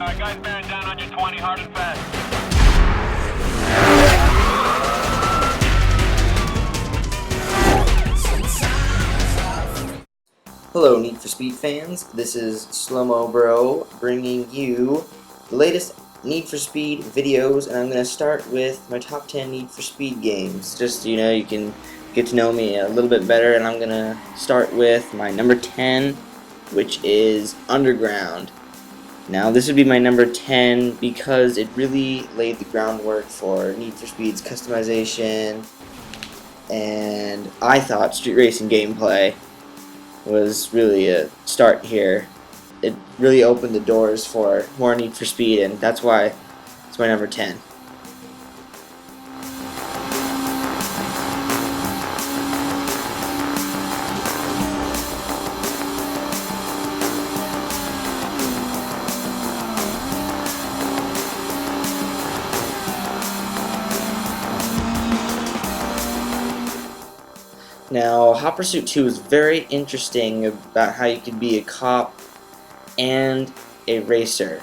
Guys bearing down on your 20, hard and fast. Hello Need for Speed fans, this is Slow-Mo Bro bringing you the latest Need for Speed videos, and I'm going to start with my top 10 Need for Speed games. Just, you can get to know me a little bit better, and I'm going to start with my number 10, which is Underground. Now this would be my number 10 because it really laid the groundwork for Need for Speed's customization, and I thought street racing gameplay was really a start here. It really opened the doors for more Need for Speed, and that's why it's my number 10. Now, Hot Pursuit 2 is very interesting about how you could be a cop and a racer.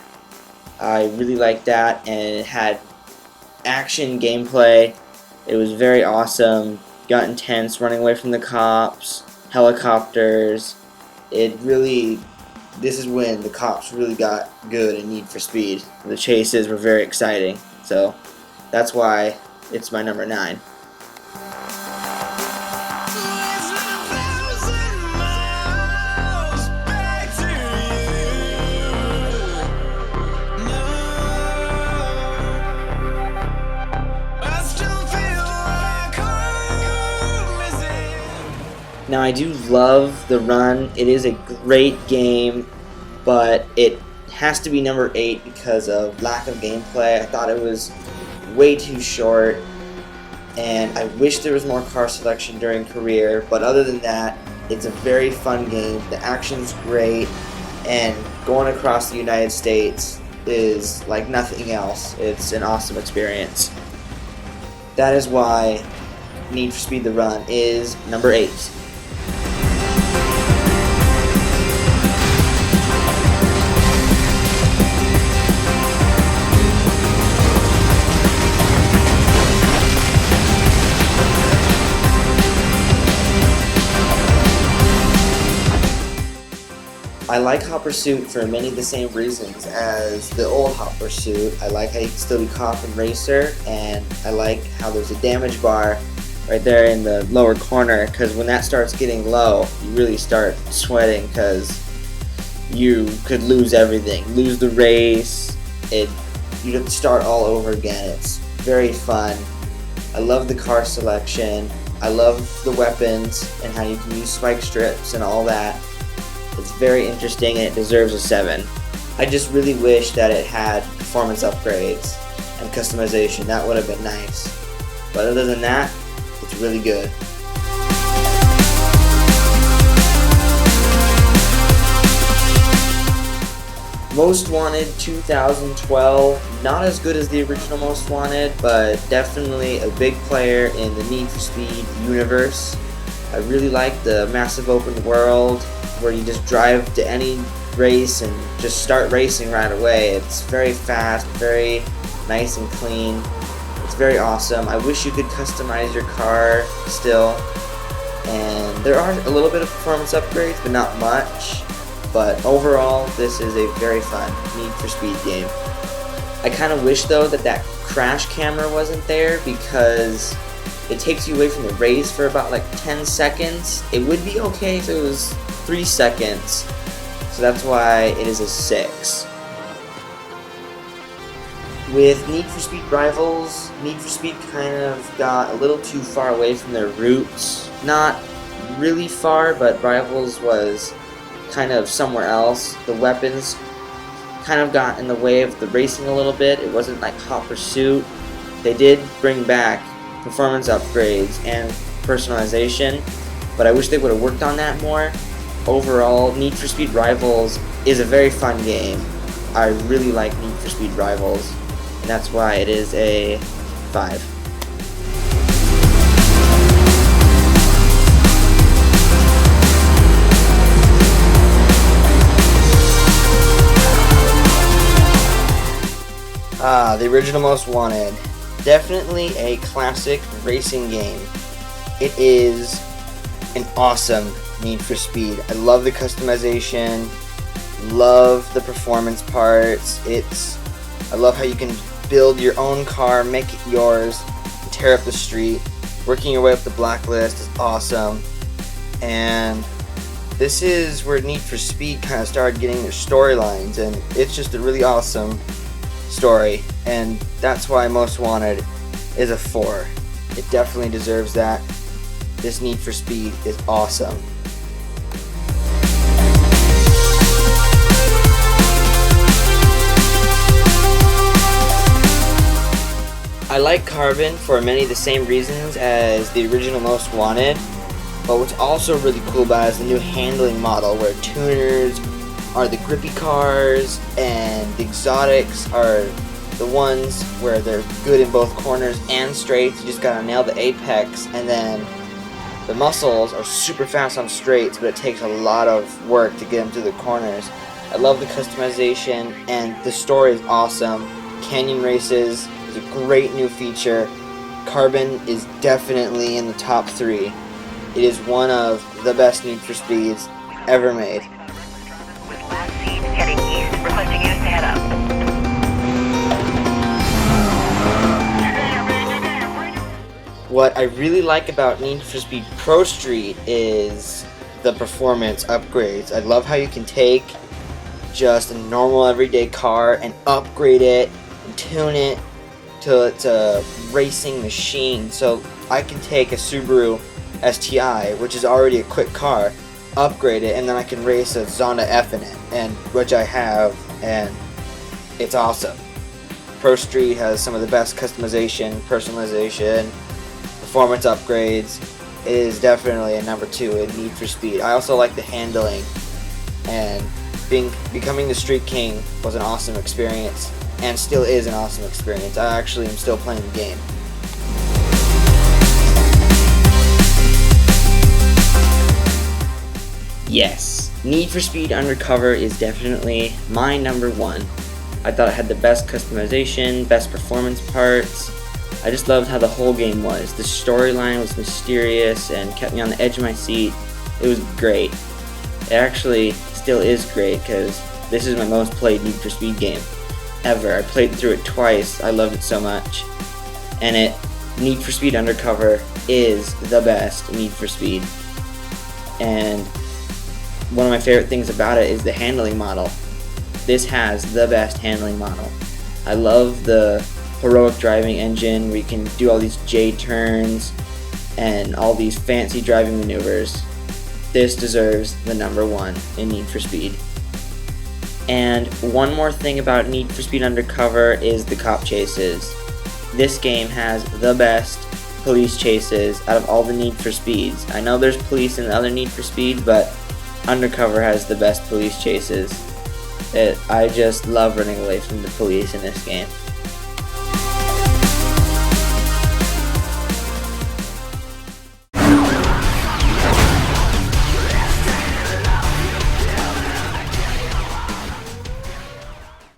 I really liked that, and it had action gameplay. It was very awesome, got intense, running away from the cops, helicopters. This is when the cops really got good in Need for Speed. The chases were very exciting, so that's why it's my number 9. Now I do love the run. It is a great game, but it has to be number 8 because of lack of gameplay. I thought it was way too short, and I wish there was more car selection during career, but other than that, it's a very fun game. The action's great, and going across the United States is like nothing else. It's an awesome experience. That is why Need for Speed The Run is number 8. I like Hot Pursuit for many of the same reasons as the old Hot Pursuit. I like how you can still be cop and racer, and I like how there's a damage bar right there in the lower corner, because when that starts getting low, you really start sweating because you could lose everything. Lose the race, you have to start all over again. It's very fun. I love the car selection. I love the weapons and how you can use spike strips and all that. It's very interesting, and it deserves a 7. I just really wish that it had performance upgrades and customization. That would have been nice. But other than that, it's really good. Most Wanted 2012, not as good as the original Most Wanted, but definitely a big player in the Need for Speed universe. I really like the massive open world where you just drive to any race and just start racing right away. It's very fast, very nice and clean. It's very awesome. I wish you could customize your car still. And there are a little bit of performance upgrades, but not much. But overall, this is a very fun Need for Speed game. I kind of wish though that crash camera wasn't there, because it takes you away from the race for about like 10 seconds. It would be okay if it was 3 seconds, so that's why it is a 6. With Need for Speed Rivals, Need for Speed kind of got a little too far away from their roots. Not really far, but Rivals was kind of somewhere else. The weapons kind of got in the way of the racing a little bit. It wasn't like Hot Pursuit. They did bring back performance upgrades and personalization, but I wish they would have worked on that more. Overall, Need for Speed Rivals is a very fun game. I really like Need for Speed Rivals, and that's why it is a 5. The original Most Wanted. Definitely a classic racing game. It is an awesome Need for Speed. I love the customization, love the performance parts. I love how you can build your own car, make it yours, and tear up the street. Working your way up the blacklist is awesome. And this is where Need for Speed kind of started getting their storylines, and it's just a really awesome story, and that's why Most Wanted is a 4. It definitely deserves that. This Need for Speed is awesome. I like Carbon for many of the same reasons as the original Most Wanted, but what's also really cool about it is the new handling model where tuners are the grippy cars and the exotics are the ones where they're good in both corners and straights. You just gotta nail the apex, and then the muscles are super fast on straights, but it takes a lot of work to get them to the corners. I love the customization, and the story is awesome. Canyon Races is a great new feature. Carbon is definitely in the top 3. It is one of the best Need for Speeds ever made. Heading east, requesting units to head up. What I really like about Need for Speed Pro Street is the performance upgrades. I love how you can take just a normal everyday car and upgrade it and tune it to it's a racing machine. So I can take a Subaru STI, which is already a quick car, upgrade it, and then I can race a Zonda F in it, and which I have, and it's awesome. Pro Street has some of the best customization, personalization, performance upgrades. It is definitely a number 2 in Need for Speed. I also like the handling, and becoming the Street King was an awesome experience, and still is an awesome experience. I actually am still playing the game. Yes, Need for Speed Undercover is definitely my number 1. I thought it had the best customization, best performance parts. I just loved how the whole game was. The storyline was mysterious and kept me on the edge of my seat. It was great. It actually still is great because this is my most played Need for Speed game ever. I played through it twice. I loved it so much. And Need for Speed Undercover is the best Need for Speed. And one of my favorite things about it is the handling model. This has the best handling model. I love the heroic driving engine where you can do all these J turns and all these fancy driving maneuvers. This deserves the number 1 in Need for Speed. And one more thing about Need for Speed Undercover is the cop chases. This game has the best police chases out of all the Need for Speeds. I know there's police in the other Need for Speed, but Undercover has the best police chases. I just love running away from the police in this game.